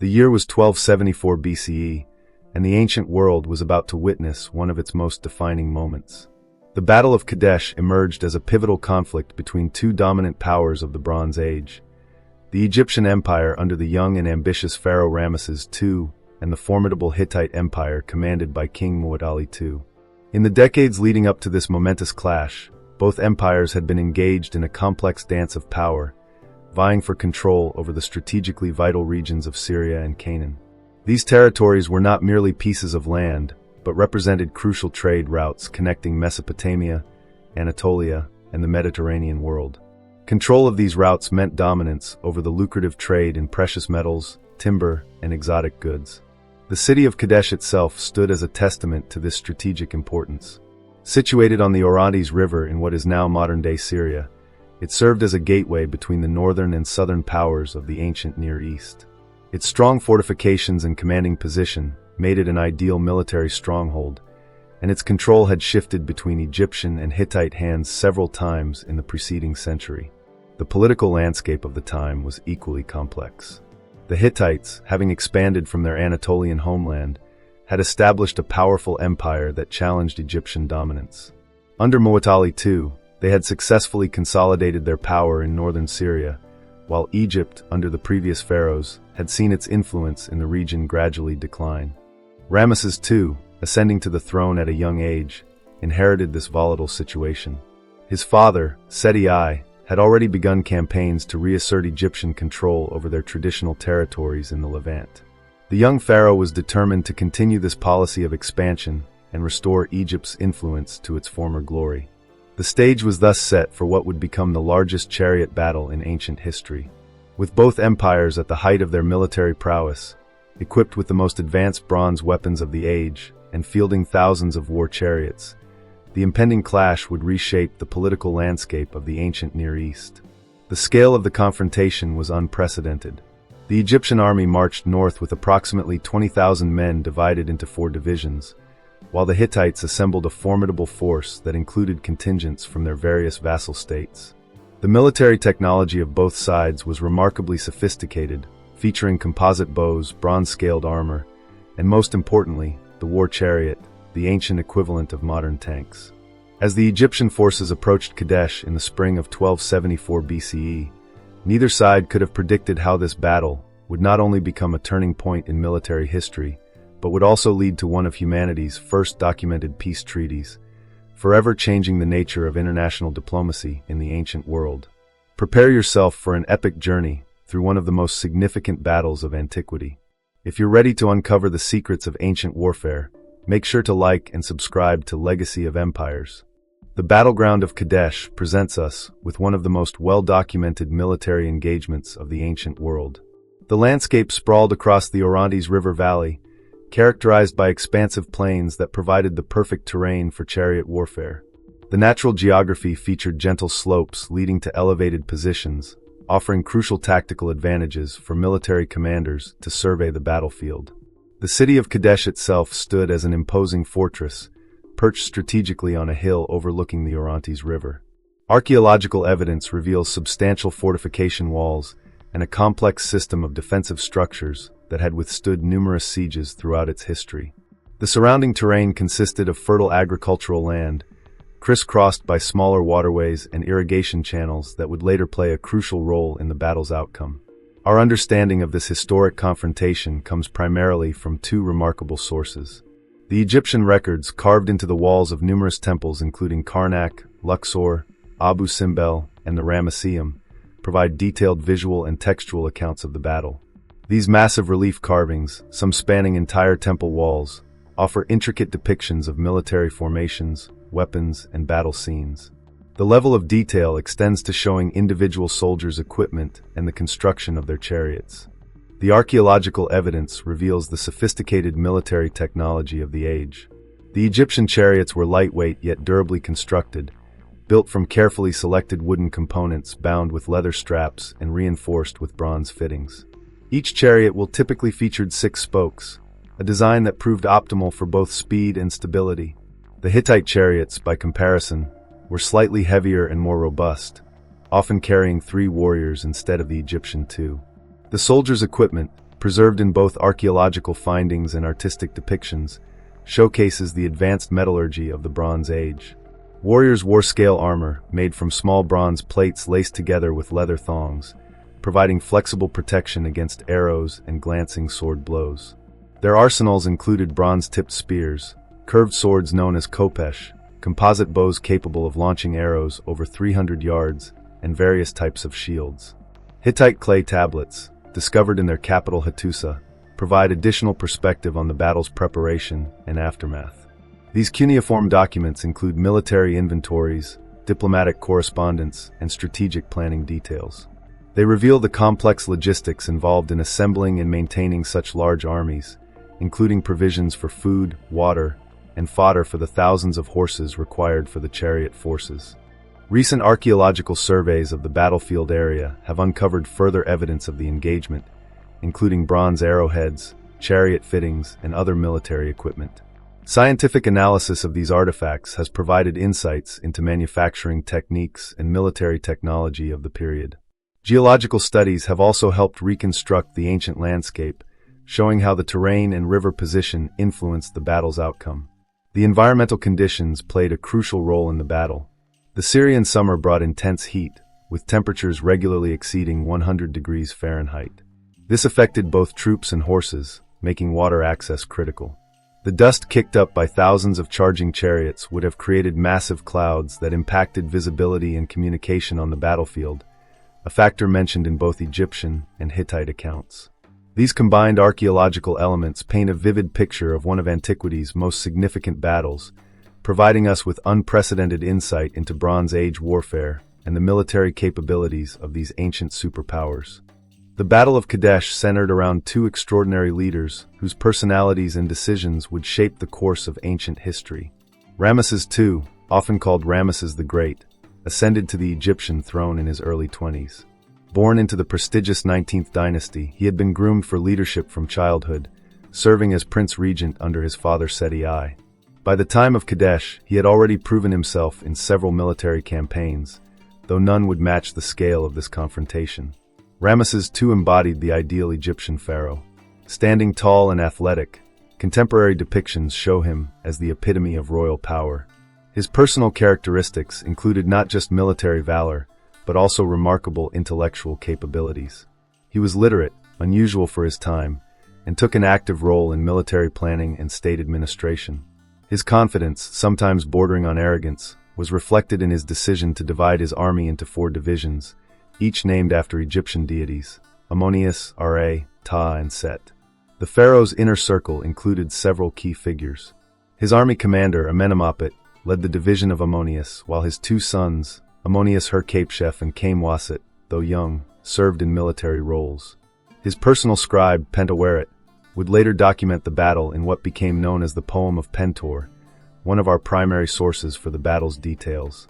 The year was 1274 BCE, and the ancient world was about to witness one of its most defining moments. The Battle of Kadesh emerged as a pivotal conflict between two dominant powers of the Bronze Age: the Egyptian Empire under the young and ambitious Pharaoh Ramses II, and the formidable Hittite Empire commanded by King Muwatalli II. In the decades leading up to this momentous clash, both empires had been engaged in a complex dance of power, vying for control over the strategically vital regions of Syria and Canaan. These territories were not merely pieces of land, but represented crucial trade routes connecting Mesopotamia, Anatolia, and the Mediterranean world. Control of these routes meant dominance over the lucrative trade in precious metals, timber, and exotic goods. The city of Kadesh itself stood as a testament to this strategic importance. Situated on the Orontes River in what is now modern-day Syria, it served as a gateway between the northern and southern powers of the ancient Near East. Its strong fortifications and commanding position made it an ideal military stronghold, and its control had shifted between Egyptian and Hittite hands several times in the preceding century. The political landscape of the time was equally complex. The Hittites, having expanded from their Anatolian homeland, had established a powerful empire that challenged Egyptian dominance. Under Muwatalli II, they had successfully consolidated their power in northern Syria, while Egypt, under the previous pharaohs, had seen its influence in the region gradually decline. Ramses II, ascending to the throne at a young age, inherited this volatile situation. His father, Seti I, had already begun campaigns to reassert Egyptian control over their traditional territories in the Levant. The young pharaoh was determined to continue this policy of expansion and restore Egypt's influence to its former glory. The stage was thus set for what would become the largest chariot battle in ancient history. With both empires at the height of their military prowess, equipped with the most advanced bronze weapons of the age, and fielding thousands of war chariots, the impending clash would reshape the political landscape of the ancient Near East. The scale of the confrontation was unprecedented. The Egyptian army marched north with approximately 20,000 men divided into 4 divisions, while the Hittites assembled a formidable force that included contingents from their various vassal states. The military technology of both sides was remarkably sophisticated, featuring composite bows, bronze-scaled armor, and most importantly, the war chariot, the ancient equivalent of modern tanks. As the Egyptian forces approached Kadesh in the spring of 1274 BCE, neither side could have predicted how this battle would not only become a turning point in military history, but would also lead to one of humanity's first documented peace treaties, forever changing the nature of international diplomacy in the ancient world. Prepare yourself for an epic journey through one of the most significant battles of antiquity. If you're ready to uncover the secrets of ancient warfare, make sure to like and subscribe to Legacy of Empires. The battleground of Kadesh presents us with one of the most well-documented military engagements of the ancient world. The landscape sprawled across the Orontes River valley, characterized by expansive plains that provided the perfect terrain for chariot warfare. The natural geography featured gentle slopes leading to elevated positions, offering crucial tactical advantages for military commanders to survey the battlefield. The city of Kadesh itself stood as an imposing fortress, perched strategically on a hill overlooking the Orontes River. Archaeological evidence reveals substantial fortification walls and a complex system of defensive structures that had withstood numerous sieges throughout its history. The surrounding terrain consisted of fertile agricultural land, crisscrossed by smaller waterways and irrigation channels that would later play a crucial role in the battle's outcome. Our understanding of this historic confrontation comes primarily from 2 remarkable sources. The Egyptian records carved into the walls of numerous temples including Karnak, Luxor, Abu Simbel, and the Ramesseum provide detailed visual and textual accounts of the battle. These massive relief carvings, some spanning entire temple walls, offer intricate depictions of military formations, weapons, and battle scenes. The level of detail extends to showing individual soldiers' equipment and the construction of their chariots. The archaeological evidence reveals the sophisticated military technology of the age. The Egyptian chariots were lightweight yet durably constructed, built from carefully selected wooden components bound with leather straps and reinforced with bronze fittings. Each chariot will typically feature 6 spokes, a design that proved optimal for both speed and stability. The Hittite chariots, by comparison, were slightly heavier and more robust, often carrying 3 warriors instead of the Egyptian 2. The soldiers' equipment, preserved in both archaeological findings and artistic depictions, showcases the advanced metallurgy of the Bronze Age. Warriors wore scale armor, made from small bronze plates laced together with leather thongs, providing flexible protection against arrows and glancing sword blows. Their arsenals included bronze-tipped spears, curved swords known as khopesh, composite bows capable of launching arrows over 300 yards, and various types of shields. Hittite clay tablets, discovered in their capital Hattusa, provide additional perspective on the battle's preparation and aftermath. These cuneiform documents include military inventories, diplomatic correspondence, and strategic planning details. They reveal the complex logistics involved in assembling and maintaining such large armies, including provisions for food, water, and fodder for the thousands of horses required for the chariot forces. Recent archaeological surveys of the battlefield area have uncovered further evidence of the engagement, including bronze arrowheads, chariot fittings, and other military equipment. Scientific analysis of these artifacts has provided insights into manufacturing techniques and military technology of the period. Geological studies have also helped reconstruct the ancient landscape, showing how the terrain and river position influenced the battle's outcome. The environmental conditions played a crucial role in the battle. The Syrian summer brought intense heat, with temperatures regularly exceeding 100 degrees Fahrenheit. This affected both troops and horses, making water access critical. The dust kicked up by thousands of charging chariots would have created massive clouds that impacted visibility and communication on the battlefield, a factor mentioned in both Egyptian and Hittite accounts. These combined archaeological elements paint a vivid picture of one of antiquity's most significant battles, providing us with unprecedented insight into Bronze Age warfare and the military capabilities of these ancient superpowers. The Battle of Kadesh centered around two extraordinary leaders whose personalities and decisions would shape the course of ancient history. Ramses II, often called Ramses the Great, ascended to the Egyptian throne in his early 20s. Born into the prestigious 19th dynasty, he had been groomed for leadership from childhood, serving as Prince Regent under his father Seti I. By the time of Kadesh, he had already proven himself in several military campaigns, though none would match the scale of this confrontation. Ramses II embodied the ideal Egyptian pharaoh. Standing tall and athletic, contemporary depictions show him as the epitome of royal power. His personal characteristics included not just military valor, but also remarkable intellectual capabilities. He was literate, unusual for his time, and took an active role in military planning and state administration. His confidence, sometimes bordering on arrogance, was reflected in his decision to divide his army into 4 divisions, each named after Egyptian deities: Ammonius, Ra, Ptah, and Set. The pharaoh's inner circle included several key figures. His army commander, Amenemopet, led the division of Ammonius, while his 2 sons, Ammonius Her-Capeshef and Kamwaset, though young, served in military roles. His personal scribe, Pentaweret, would later document the battle in what became known as the Poem of Pentor, one of our primary sources for the battle's details.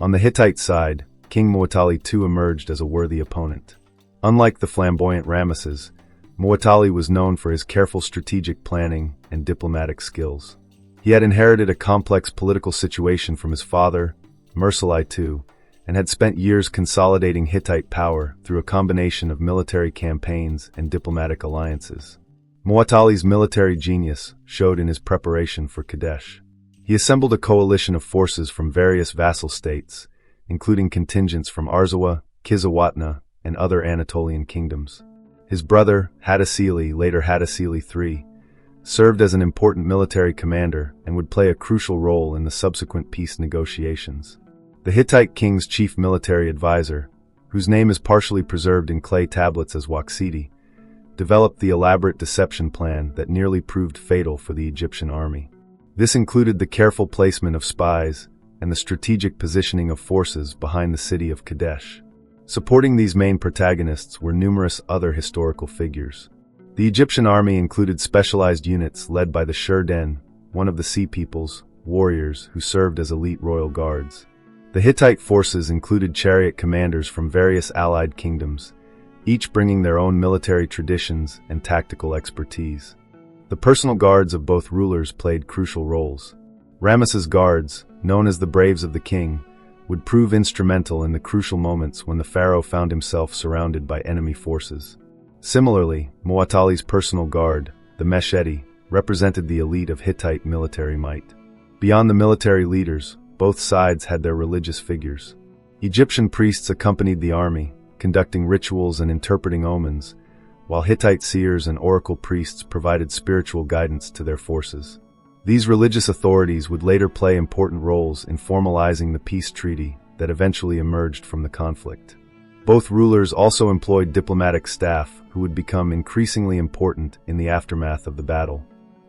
On the Hittite side, King Muwatalli II emerged as a worthy opponent. Unlike the flamboyant Ramesses, Muwatalli was known for his careful strategic planning and diplomatic skills. He had inherited a complex political situation from his father, Mursili II, and had spent years consolidating Hittite power through a combination of military campaigns and diplomatic alliances. Muwatalli's military genius showed in his preparation for Kadesh. He assembled a coalition of forces from various vassal states, including contingents from Arzawa, Kizawatna, and other Anatolian kingdoms. His brother, Hattusili, later Hattusili III, served as an important military commander and would play a crucial role in the subsequent peace negotiations. The Hittite king's chief military advisor, whose name is partially preserved in clay tablets as Waqsidi, developed the elaborate deception plan that nearly proved fatal for the Egyptian army. This included the careful placement of spies and the strategic positioning of forces behind the city of Kadesh. Supporting these main protagonists were numerous other historical figures. The Egyptian army included specialized units led by the Shur-Den, one of the Sea People's warriors who served as elite royal guards. The Hittite forces included chariot commanders from various allied kingdoms, each bringing their own military traditions and tactical expertise. The personal guards of both rulers played crucial roles. Ramesses' guards, known as the Braves of the King, would prove instrumental in the crucial moments when the pharaoh found himself surrounded by enemy forces. Similarly, Muwatalli's personal guard, the mesheti, represented the elite of Hittite military might. Beyond the military leaders, both sides had their religious figures. Egyptian priests accompanied the army, conducting rituals and interpreting omens, while Hittite seers and oracle priests provided spiritual guidance to their forces. These religious authorities would later play important roles in formalizing the peace treaty that eventually emerged from the conflict. Both rulers also employed diplomatic staff who would become increasingly important in the aftermath of the battle.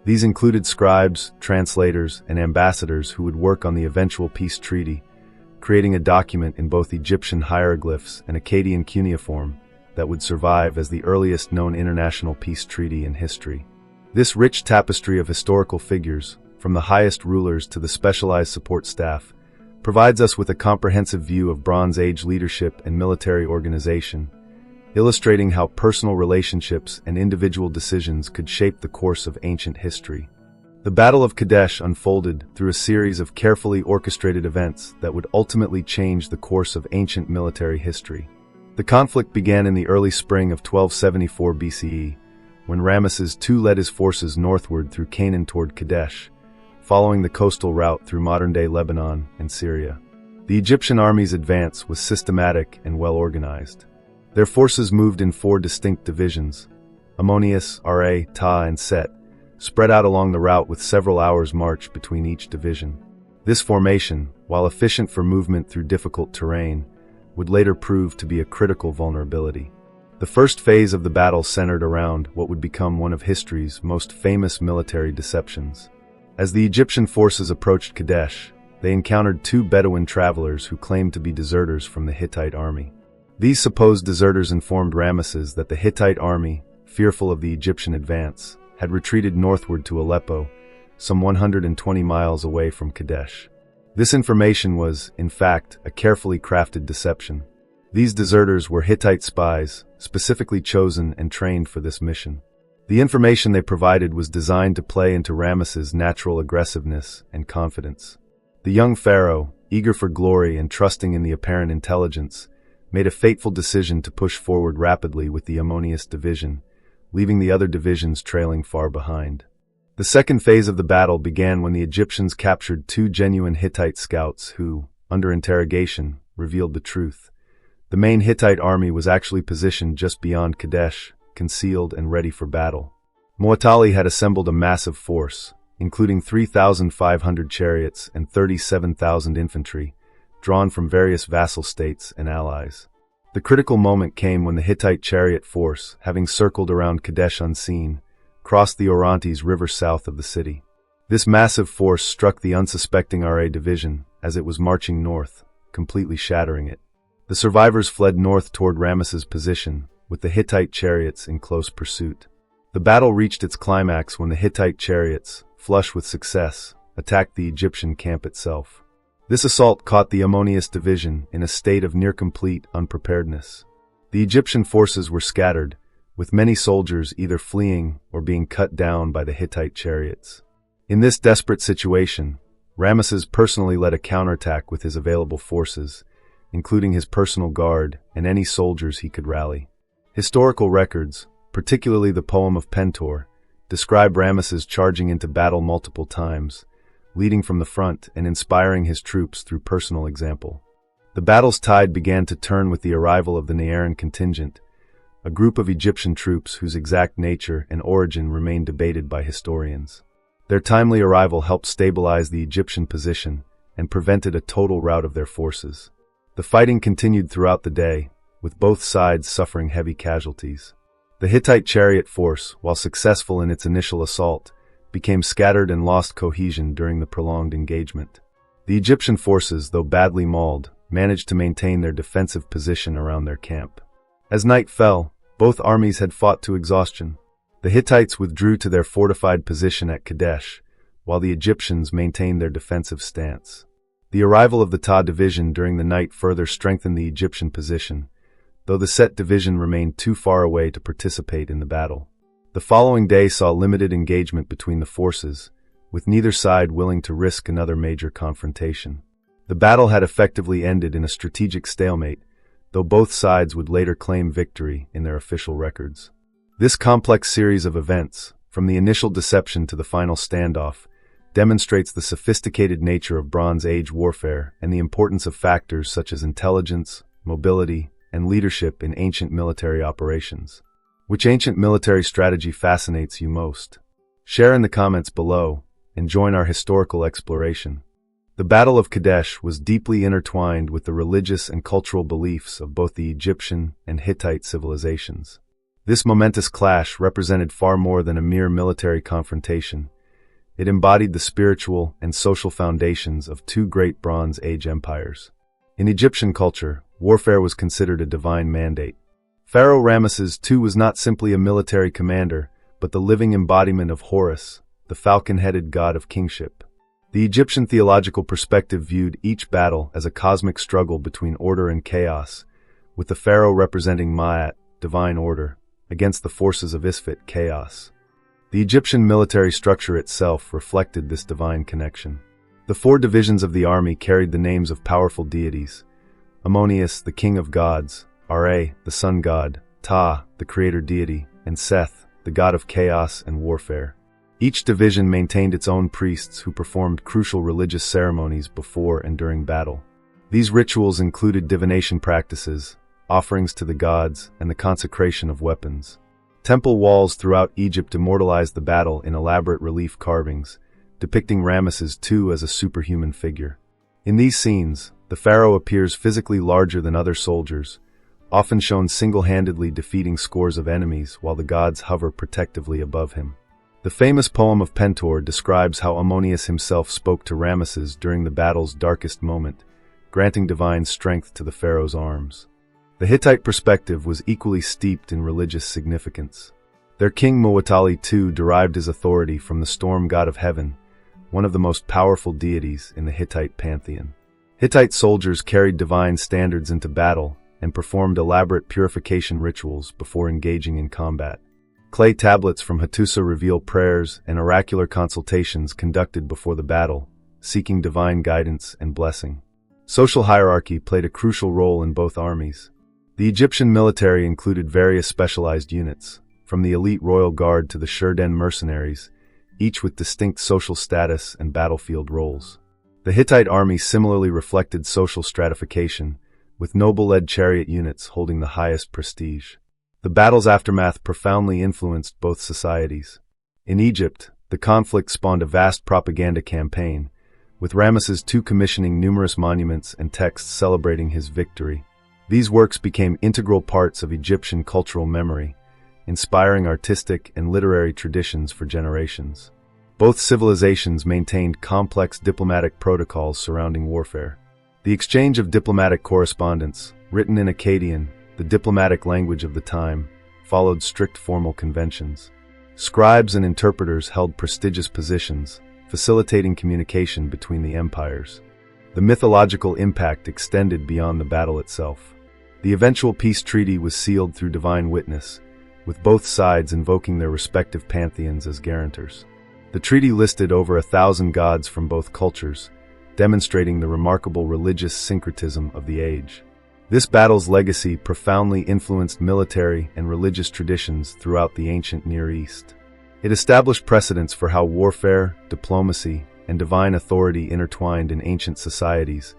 These included scribes, translators, and ambassadors who would work on the eventual peace treaty, creating a document in both Egyptian hieroglyphs and Akkadian cuneiform that would survive as the earliest known international peace treaty in history. This rich tapestry of historical figures, from the highest rulers to the specialized support staff, provides us with a comprehensive view of Bronze Age leadership and military organization, illustrating how personal relationships and individual decisions could shape the course of ancient history. The Battle of Kadesh unfolded through a series of carefully orchestrated events that would ultimately change the course of ancient military history. The conflict began in the early spring of 1274 BCE, when Ramses II led his forces northward through Canaan toward Kadesh, following the coastal route through modern-day Lebanon and Syria. The Egyptian army's advance was systematic and well-organized. Their forces moved in 4 distinct divisions, Ammonius, Ra, Ta, and Set, spread out along the route with several hours' march between each division. This formation, while efficient for movement through difficult terrain, would later prove to be a critical vulnerability. The first phase of the battle centered around what would become one of history's most famous military deceptions. As the Egyptian forces approached Kadesh, they encountered 2 Bedouin travelers who claimed to be deserters from the Hittite army. These supposed deserters informed Ramesses that the Hittite army, fearful of the Egyptian advance, had retreated northward to Aleppo, some 120 miles away from Kadesh. This information was, in fact, a carefully crafted deception. These deserters were Hittite spies, specifically chosen and trained for this mission. The information they provided was designed to play into Ramesses' natural aggressiveness and confidence. The young pharaoh, eager for glory and trusting in the apparent intelligence, made a fateful decision to push forward rapidly with the Ammonius division, leaving the other divisions trailing far behind. The second phase of the battle began when the Egyptians captured 2 genuine Hittite scouts who, under interrogation, revealed the truth. The main Hittite army was actually positioned just beyond Kadesh, concealed and ready for battle. Muwatalli had assembled a massive force, including 3,500 chariots and 37,000 infantry, drawn from various vassal states and allies. The critical moment came when the Hittite chariot force, having circled around Kadesh unseen, crossed the Orontes River south of the city. This massive force struck the unsuspecting Ra division as it was marching north, completely shattering it. The survivors fled north toward Ramesses' position, with the Hittite chariots in close pursuit. The battle reached its climax when the Hittite chariots, flush with success, attacked the Egyptian camp itself. This assault caught the Ammonius division in a state of near-complete unpreparedness. The Egyptian forces were scattered, with many soldiers either fleeing or being cut down by the Hittite chariots. In this desperate situation, Ramesses personally led a counterattack with his available forces, including his personal guard and any soldiers he could rally. Historical records, particularly the poem of Pentor, describe Ramesses charging into battle multiple times, leading from the front and inspiring his troops through personal example. The battle's tide began to turn with the arrival of the Naaran contingent, a group of Egyptian troops whose exact nature and origin remain debated by historians. Their timely arrival helped stabilize the Egyptian position and prevented a total rout of their forces. The fighting continued throughout the day, with both sides suffering heavy casualties. The Hittite chariot force, while successful in its initial assault, became scattered and lost cohesion during the prolonged engagement. The Egyptian forces, though badly mauled, managed to maintain their defensive position around their camp. As night fell, both armies had fought to exhaustion. The Hittites withdrew to their fortified position at Kadesh, while the Egyptians maintained their defensive stance. The arrival of the Ta division during the night further strengthened the Egyptian position, though the Set division remained too far away to participate in the battle. The following day saw limited engagement between the forces, with neither side willing to risk another major confrontation. The battle had effectively ended in a strategic stalemate, though both sides would later claim victory in their official records. This complex series of events, from the initial deception to the final standoff, demonstrates the sophisticated nature of Bronze Age warfare and the importance of factors such as intelligence, mobility, and leadership in ancient military operations. Which ancient military strategy fascinates you most? Share in the comments below and join our historical exploration. The Battle of Kadesh was deeply intertwined with the religious and cultural beliefs of both the Egyptian and Hittite civilizations. This momentous clash represented far more than a mere military confrontation. It embodied the spiritual and social foundations of two great Bronze Age empires. In Egyptian culture, warfare was considered a divine mandate. Pharaoh Ramses II was not simply a military commander, but the living embodiment of Horus, the falcon-headed god of kingship. The Egyptian theological perspective viewed each battle as a cosmic struggle between order and chaos, with the pharaoh representing Ma'at, divine order, against the forces of Isfet, chaos. The Egyptian military structure itself reflected this divine connection. The four divisions of the army carried the names of powerful deities: Ammonius, the king of gods; Ra, the sun god; Ta, the creator deity; and Seth, the god of chaos and warfare. Each division maintained its own priests who performed crucial religious ceremonies before and during battle. These rituals included divination practices, offerings to the gods, and the consecration of weapons. Temple walls throughout Egypt immortalized the battle in elaborate relief carvings, depicting Ramesses II as a superhuman figure. In these scenes, the pharaoh appears physically larger than other soldiers, often shown single-handedly defeating scores of enemies while the gods hover protectively above him. The famous poem of Pentuer describes how Ammonius himself spoke to Ramesses during the battle's darkest moment, granting divine strength to the pharaoh's arms. The Hittite perspective was equally steeped in religious significance. Their king Muwatalli II derived his authority from the storm god of heaven, one of the most powerful deities in the Hittite pantheon. Hittite soldiers carried divine standards into battle and performed elaborate purification rituals before engaging in combat. Clay tablets from Hattusa reveal prayers and oracular consultations conducted before the battle, seeking divine guidance and blessing. Social hierarchy played a crucial role in both armies. The Egyptian military included various specialized units, from the elite royal guard to the Shurden mercenaries, each with distinct social status and battlefield roles. The Hittite army similarly reflected social stratification, with noble-led chariot units holding the highest prestige. The battle's aftermath profoundly influenced both societies. In Egypt, the conflict spawned a vast propaganda campaign, with Ramesses II commissioning numerous monuments and texts celebrating his victory. These works became integral parts of Egyptian cultural memory, inspiring artistic and literary traditions for generations. Both civilizations maintained complex diplomatic protocols surrounding warfare. The exchange of diplomatic correspondence, written in Akkadian, the diplomatic language of the time, followed strict formal conventions. Scribes and interpreters held prestigious positions, facilitating communication between the empires. The mythological impact extended beyond the battle itself. The eventual peace treaty was sealed through divine witness, with both sides invoking their respective pantheons as guarantors. The treaty listed over 1,000 gods from both cultures, demonstrating the remarkable religious syncretism of the age. This battle's legacy profoundly influenced military and religious traditions throughout the ancient Near East. It established precedents for how warfare, diplomacy, and divine authority intertwined in ancient societies,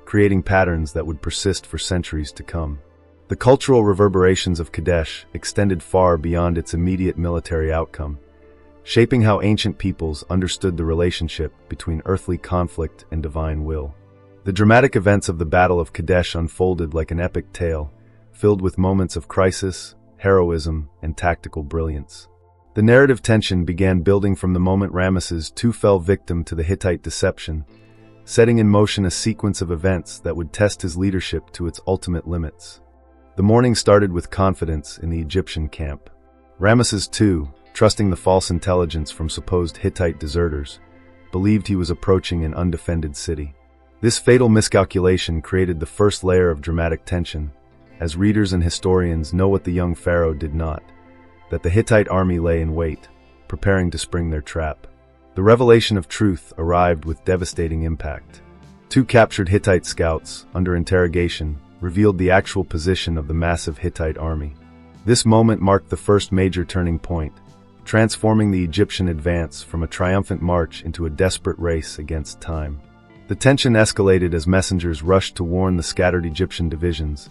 creating patterns that would persist for centuries to come. The cultural reverberations of Kadesh extended far beyond its immediate military outcome, shaping how ancient peoples understood the relationship between earthly conflict and divine will. The dramatic events of the Battle of Kadesh unfolded like an epic tale, filled with moments of crisis, heroism, and tactical brilliance. The narrative tension began building from the moment Ramesses II fell victim to the Hittite deception, setting in motion a sequence of events that would test his leadership to its ultimate limits. The morning started with confidence in the Egyptian camp. Ramesses II, trusting the false intelligence from supposed Hittite deserters, believed he was approaching an undefended city. This fatal miscalculation created the first layer of dramatic tension, as readers and historians know what the young pharaoh did not, that the Hittite army lay in wait, preparing to spring their trap. The revelation of truth arrived with devastating impact. Two captured Hittite scouts, under interrogation, revealed the actual position of the massive Hittite army. This moment marked the first major turning point, transforming the Egyptian advance from a triumphant march into a desperate race against time. The tension escalated as messengers rushed to warn the scattered Egyptian divisions,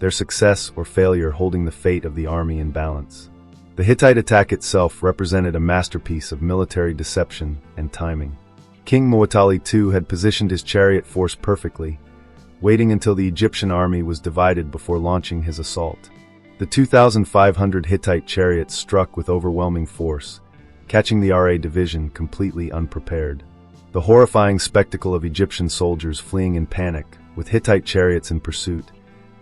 their success or failure holding the fate of the army in balance. The Hittite attack itself represented a masterpiece of military deception and timing. King Muwatalli II had positioned his chariot force perfectly, waiting until the Egyptian army was divided before launching his assault. The 2,500 Hittite chariots struck with overwhelming force, catching the RA division completely unprepared. The horrifying spectacle of Egyptian soldiers fleeing in panic, with Hittite chariots in pursuit,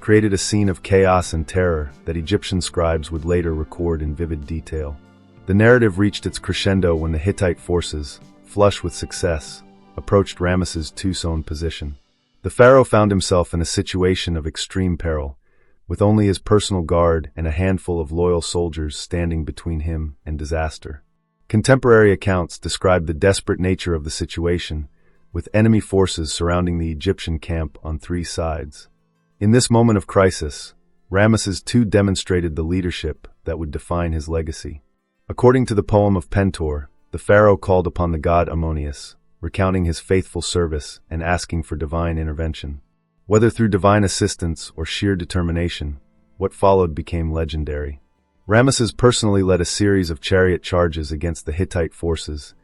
created a scene of chaos and terror that Egyptian scribes would later record in vivid detail. The narrative reached its crescendo when the Hittite forces, flush with success, approached Ramses II's own position. The pharaoh found himself in a situation of extreme peril, with only his personal guard and a handful of loyal soldiers standing between him and disaster. Contemporary accounts describe the desperate nature of the situation, with enemy forces surrounding the Egyptian camp on three sides. In this moment of crisis, Ramses II demonstrated the leadership that would define his legacy. According to the poem of Pentor, the pharaoh called upon the god Ammonius, recounting his faithful service and asking for divine intervention. Whether through divine assistance or sheer determination, what followed became legendary. Ramses personally led a series of chariot charges against the Hittite forces,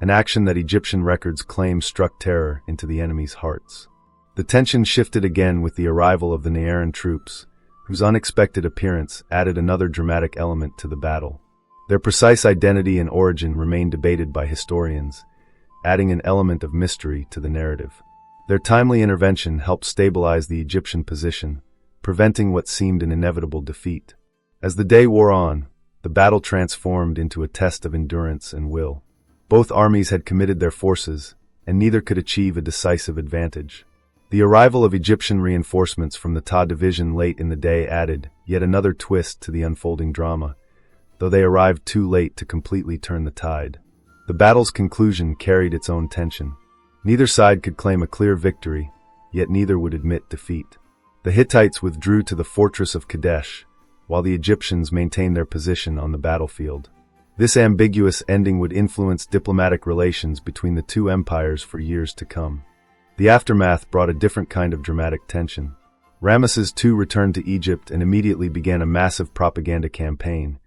an action that Egyptian records claim struck terror into the enemy's hearts. The tension shifted again with the arrival of the Naaran troops, whose unexpected appearance added another dramatic element to the battle. Their precise identity and origin remain debated by historians, adding an element of mystery to the narrative. Their timely intervention helped stabilize the Egyptian position, preventing what seemed an inevitable defeat. As the day wore on, the battle transformed into a test of endurance and will. Both armies had committed their forces, and neither could achieve a decisive advantage. The arrival of Egyptian reinforcements from the Ta division late in the day added yet another twist to the unfolding drama, though they arrived too late to completely turn the tide. The battle's conclusion carried its own tension. Neither side could claim a clear victory, yet neither would admit defeat. The Hittites withdrew to the fortress of Kadesh, while the Egyptians maintained their position on the battlefield. This ambiguous ending would influence diplomatic relations between the two empires for years to come. The aftermath brought a different kind of dramatic tension. Ramses II returned to Egypt and immediately began a massive propaganda campaign,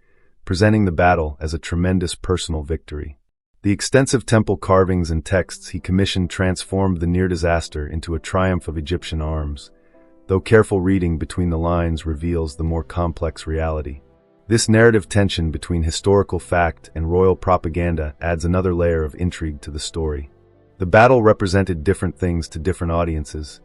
presenting the battle as a tremendous personal victory. The extensive temple carvings and texts he commissioned transformed the near disaster into a triumph of Egyptian arms, though careful reading between the lines reveals the more complex reality. This narrative tension between historical fact and royal propaganda adds another layer of intrigue to the story. The battle represented different things to different audiences.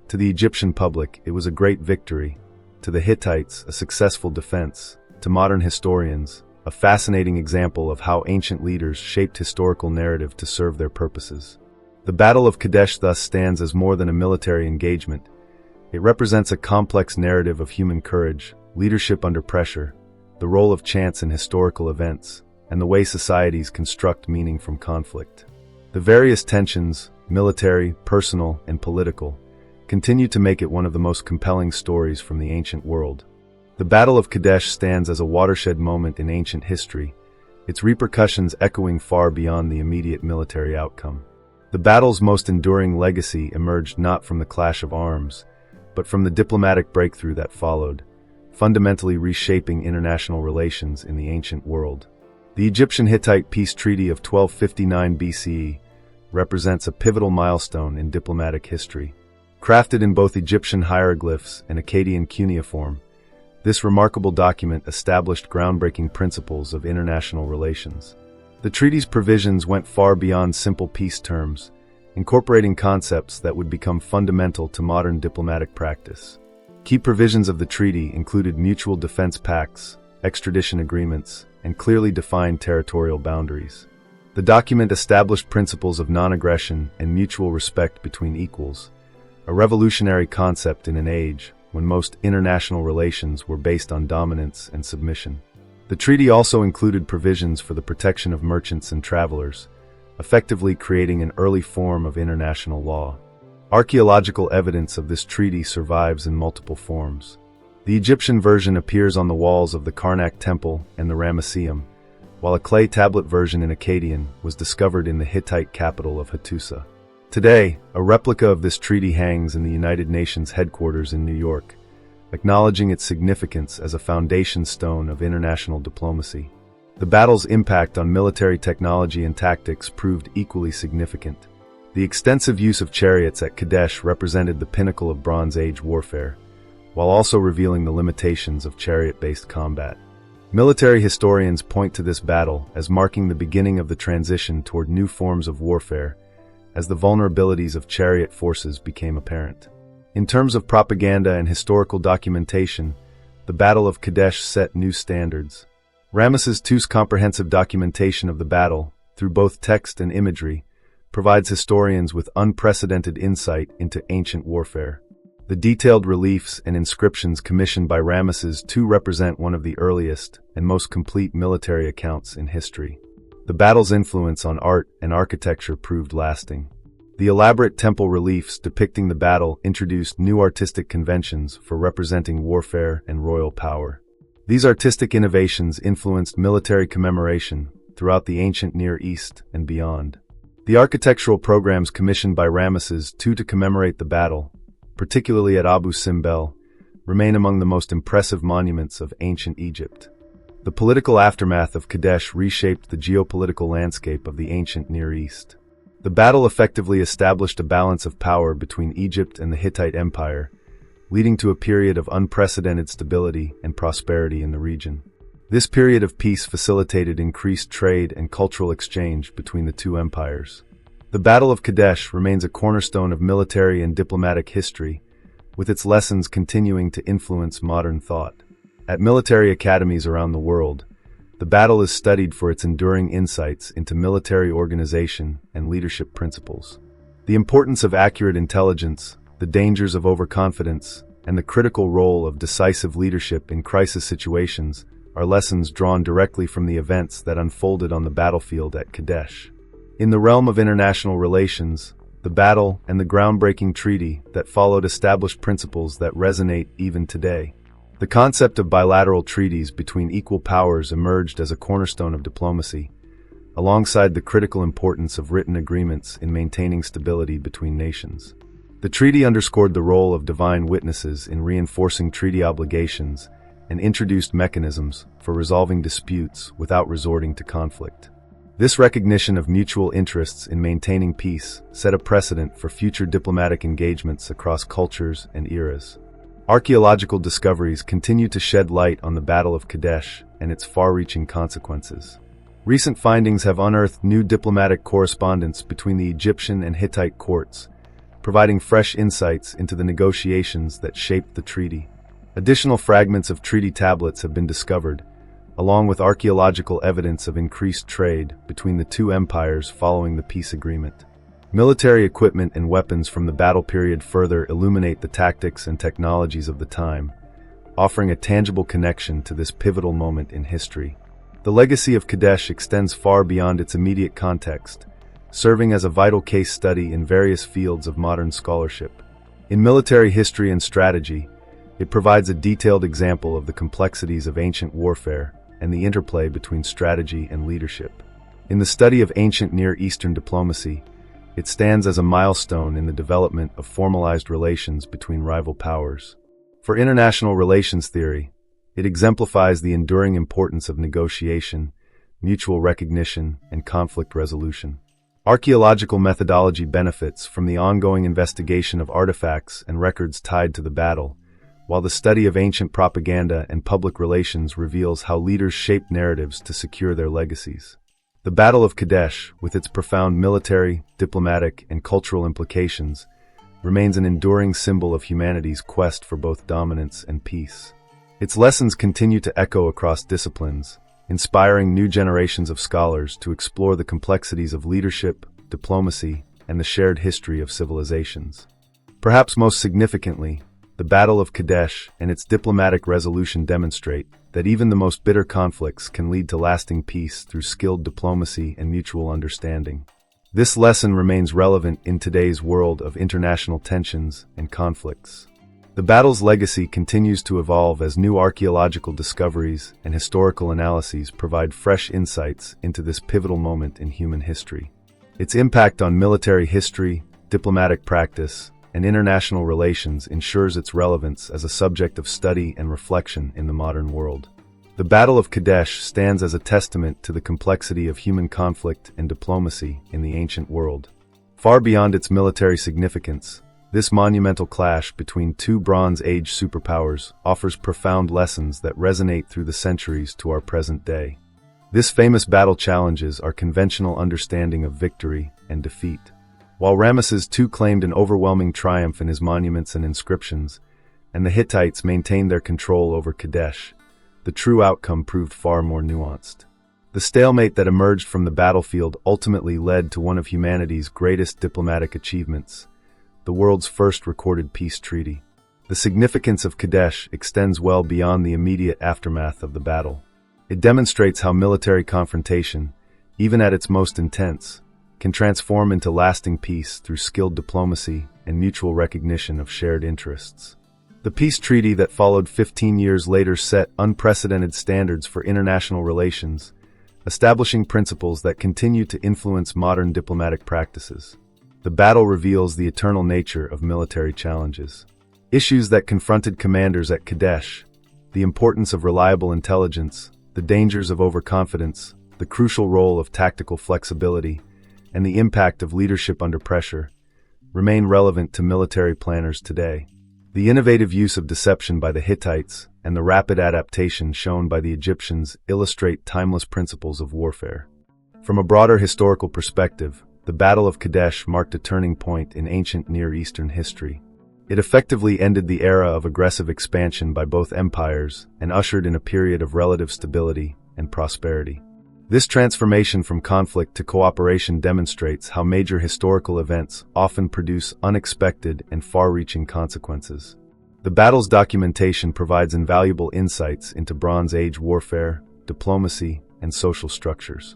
To the Egyptian public, it was a great victory. To the Hittites, a successful defense. To modern historians, a fascinating example of how ancient leaders shaped historical narrative to serve their purposes. The Battle of Kadesh thus stands as more than a military engagement. It represents a complex narrative of human courage, leadership under pressure, the role of chance in historical events, and the way societies construct meaning from conflict. The various tensions, military, personal, and political, continue to make it one of the most compelling stories from the ancient world. The Battle of Kadesh stands as a watershed moment in ancient history, its repercussions echoing far beyond the immediate military outcome. The battle's most enduring legacy emerged not from the clash of arms, but from the diplomatic breakthrough that followed, fundamentally reshaping international relations in the ancient world. The Egyptian-Hittite peace treaty of 1259 BCE represents a pivotal milestone in diplomatic history. Crafted in both Egyptian hieroglyphs and Akkadian cuneiform, this remarkable document established groundbreaking principles of international relations. The treaty's provisions went far beyond simple peace terms, incorporating concepts that would become fundamental to modern diplomatic practice. Key provisions of the treaty included mutual defense pacts, extradition agreements, and clearly defined territorial boundaries. The document established principles of non-aggression and mutual respect between equals, a revolutionary concept in an age when most international relations were based on dominance and submission. The treaty also included provisions for the protection of merchants and travelers, effectively creating an early form of international law. Archaeological evidence of this treaty survives in multiple forms. The Egyptian version appears on the walls of the Karnak Temple and the Ramesseum, while a clay tablet version in Akkadian was discovered in the Hittite capital of Hattusa. Today, a replica of this treaty hangs in the United Nations headquarters in New York, acknowledging its significance as a foundation stone of international diplomacy. The battle's impact on military technology and tactics proved equally significant. The extensive use of chariots at Kadesh represented the pinnacle of Bronze Age warfare, while also revealing the limitations of chariot-based combat. Military historians point to this battle as marking the beginning of the transition toward new forms of warfare, as the vulnerabilities of chariot forces became apparent. In terms of propaganda and historical documentation, the Battle of Kadesh set new standards. Ramses II's comprehensive documentation of the battle, through both text and imagery, provides historians with unprecedented insight into ancient warfare. The detailed reliefs and inscriptions commissioned by Ramses II represent one of the earliest and most complete military accounts in history. The battle's influence on art and architecture proved lasting. The elaborate temple reliefs depicting the battle introduced new artistic conventions for representing warfare and royal power. These artistic innovations influenced military commemoration throughout the ancient Near East and beyond. The architectural programs commissioned by Ramses II to commemorate the battle, particularly at Abu Simbel, remain among the most impressive monuments of ancient Egypt. The political aftermath of Kadesh reshaped the geopolitical landscape of the ancient Near East. The battle effectively established a balance of power between Egypt and the Hittite Empire, leading to a period of unprecedented stability and prosperity in the region. This period of peace facilitated increased trade and cultural exchange between the two empires. The Battle of Kadesh remains a cornerstone of military and diplomatic history, with its lessons continuing to influence modern thought. At military academies around the world, the battle is studied for its enduring insights into military organization and leadership principles. The importance of accurate intelligence, the dangers of overconfidence, and the critical role of decisive leadership in crisis situations are lessons drawn directly from the events that unfolded on the battlefield at Kadesh. In the realm of international relations, the battle and the groundbreaking treaty that followed established principles that resonate even today. The concept of bilateral treaties between equal powers emerged as a cornerstone of diplomacy, alongside the critical importance of written agreements in maintaining stability between nations. The treaty underscored the role of divine witnesses in reinforcing treaty obligations and introduced mechanisms for resolving disputes without resorting to conflict. This recognition of mutual interests in maintaining peace set a precedent for future diplomatic engagements across cultures and eras. Archaeological discoveries continue to shed light on the Battle of Kadesh and its far-reaching consequences. Recent findings have unearthed new diplomatic correspondence between the Egyptian and Hittite courts, providing fresh insights into the negotiations that shaped the treaty. Additional fragments of treaty tablets have been discovered, along with archaeological evidence of increased trade between the two empires following the peace agreement. Military equipment and weapons from the battle period further illuminate the tactics and technologies of the time, offering a tangible connection to this pivotal moment in history. The legacy of Kadesh extends far beyond its immediate context, serving as a vital case study in various fields of modern scholarship. In military history and strategy, it provides a detailed example of the complexities of ancient warfare and the interplay between strategy and leadership. In the study of ancient Near Eastern diplomacy, it stands as a milestone in the development of formalized relations between rival powers. For international relations theory, it exemplifies the enduring importance of negotiation, mutual recognition, and conflict resolution. Archaeological methodology benefits from the ongoing investigation of artifacts and records tied to the battle, while the study of ancient propaganda and public relations reveals how leaders shaped narratives to secure their legacies. The Battle of Kadesh, with its profound military, diplomatic, and cultural implications, remains an enduring symbol of humanity's quest for both dominance and peace. Its lessons continue to echo across disciplines, inspiring new generations of scholars to explore the complexities of leadership, diplomacy, and the shared history of civilizations. Perhaps most significantly, the Battle of Kadesh and its diplomatic resolution demonstrate that even the most bitter conflicts can lead to lasting peace through skilled diplomacy and mutual understanding. This lesson remains relevant in today's world of international tensions and conflicts. The battle's legacy continues to evolve as new archaeological discoveries and historical analyses provide fresh insights into this pivotal moment in human history. Its impact on military history, diplomatic practice, and international relations ensures its relevance as a subject of study and reflection in the modern world. The Battle of Kadesh stands as a testament to the complexity of human conflict and diplomacy in the ancient world. Far beyond its military significance, this monumental clash between two Bronze Age superpowers offers profound lessons that resonate through the centuries to our present day. This famous battle challenges our conventional understanding of victory and defeat. While Ramses II claimed an overwhelming triumph in his monuments and inscriptions, and the Hittites maintained their control over Kadesh, the true outcome proved far more nuanced. The stalemate that emerged from the battlefield ultimately led to one of humanity's greatest diplomatic achievements, the world's first recorded peace treaty. The significance of Kadesh extends well beyond the immediate aftermath of the battle. It demonstrates how military confrontation, even at its most intense, can transform into lasting peace through skilled diplomacy and mutual recognition of shared interests. The peace treaty that followed 15 years later set unprecedented standards for international relations, establishing principles that continue to influence modern diplomatic practices. The battle reveals the eternal nature of military challenges. Issues that confronted commanders at Kadesh, the importance of reliable intelligence, the dangers of overconfidence, the crucial role of tactical flexibility, and the impact of leadership under pressure, remain relevant to military planners today. The innovative use of deception by the Hittites and the rapid adaptation shown by the Egyptians illustrate timeless principles of warfare. From a broader historical perspective, the Battle of Kadesh marked a turning point in ancient Near Eastern history. It effectively ended the era of aggressive expansion by both empires and ushered in a period of relative stability and prosperity. This transformation from conflict to cooperation demonstrates how major historical events often produce unexpected and far-reaching consequences. The battle's documentation provides invaluable insights into Bronze Age warfare, diplomacy, and social structures.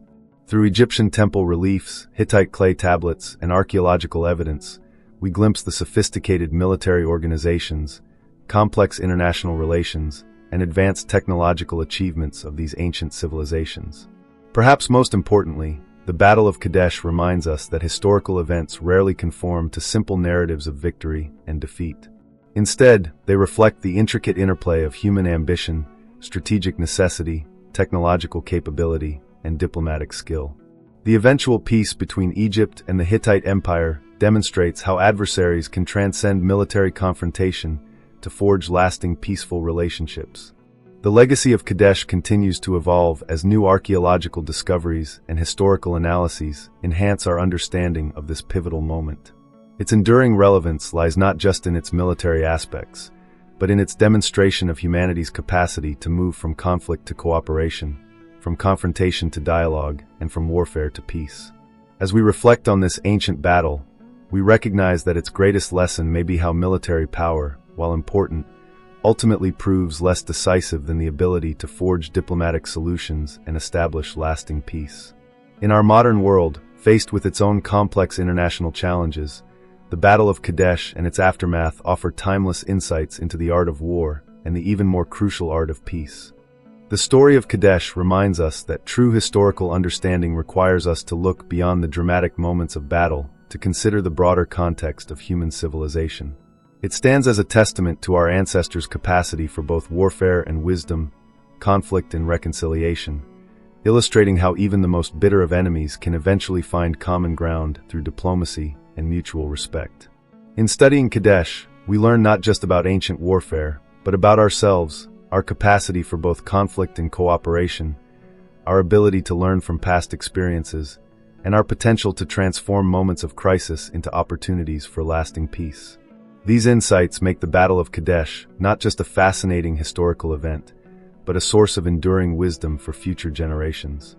Through Egyptian temple reliefs, Hittite clay tablets, and archaeological evidence, we glimpse the sophisticated military organizations, complex international relations, and advanced technological achievements of these ancient civilizations. Perhaps most importantly, the Battle of Kadesh reminds us that historical events rarely conform to simple narratives of victory and defeat. Instead, they reflect the intricate interplay of human ambition, strategic necessity, technological capability, and diplomatic skill. The eventual peace between Egypt and the Hittite Empire demonstrates how adversaries can transcend military confrontation to forge lasting peaceful relationships. The legacy of Kadesh continues to evolve as new archaeological discoveries and historical analyses enhance our understanding of this pivotal moment. Its enduring relevance lies not just in its military aspects, but in its demonstration of humanity's capacity to move from conflict to cooperation, from confrontation to dialogue, and from warfare to peace. As we reflect on this ancient battle, we recognize that its greatest lesson may be how military power, while important, ultimately proves less decisive than the ability to forge diplomatic solutions and establish lasting peace. In our modern world, faced with its own complex international challenges, the Battle of Kadesh and its aftermath offer timeless insights into the art of war and the even more crucial art of peace. The story of Kadesh reminds us that true historical understanding requires us to look beyond the dramatic moments of battle to consider the broader context of human civilization. It stands as a testament to our ancestors' capacity for both warfare and wisdom, conflict and reconciliation, illustrating how even the most bitter of enemies can eventually find common ground through diplomacy and mutual respect. In studying Kadesh, we learn not just about ancient warfare, but about ourselves, our capacity for both conflict and cooperation, our ability to learn from past experiences, and our potential to transform moments of crisis into opportunities for lasting peace. These insights make the Battle of Kadesh not just a fascinating historical event, but a source of enduring wisdom for future generations.